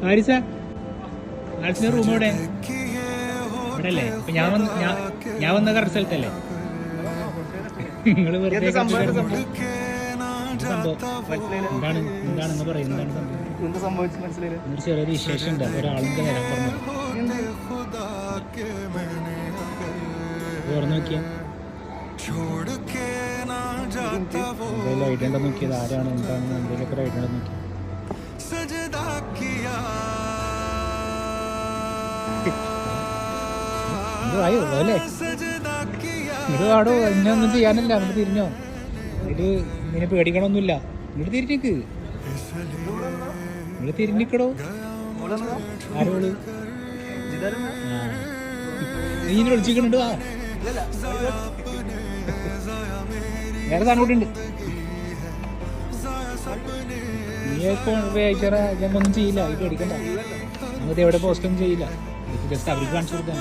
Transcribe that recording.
ആരിസ ആരിസിന്റെ room എവിടെ? ഇവിടെ അല്ലേ? ഇപ്പൊ ഞാൻ വന്ന കറക്റ്റ് സ്ഥലത്തല്ലേ? നിങ്ങള് വെറുതെ സംഭവം എന്താണെന്ന് പറയും. എന്താണ് സംഭവം? ഒരു ചെറിയൊരു വിശേഷം ഉണ്ട്. ഒരാളിന്റെ വരാൻ പറഞ്ഞു. തുറന്നു നോക്കിയാ എന്തെങ്കിലും ഐഡിയ ഉണ്ടോ നോക്കിയത്? ആരാണ് എന്താണെന്ന് എന്തെങ്കിലുമൊക്കെ ഒരു ഐഡിയ ഉണ്ടോ നോക്കി. ആയോ അല്ലേ? ഇത് പാടോ, എന്നെ ഒന്നും ചെയ്യാനില്ല. നമുക്ക് തിരിഞ്ഞോ? ഇത് നിന്നെ പേടിക്കണമൊന്നുമില്ല. ഇങ്ങോട്ട് തിരിഞ്ഞേക്ക്, ഇങ്ങോട്ട് തിരിഞ്ഞിക്കടോ. ആരോള് നീ ഇങ്ങനെ വിളിച്ചിരിക്കണുണ്ട്. ആ വേറെ സാധനം നീ ഇപ്പോൾ അയച്ചാറാ ഞങ്ങളൊന്നും ചെയ്യില്ല. ഇത് പേടിക്കണ്ട. നമ്മളിത് എവിടെ പോസ്റ്റൊന്നും ചെയ്യില്ല. ജസ്റ്റ് അവർക്ക് കാണിച്ചു കൊടുക്കാൻ.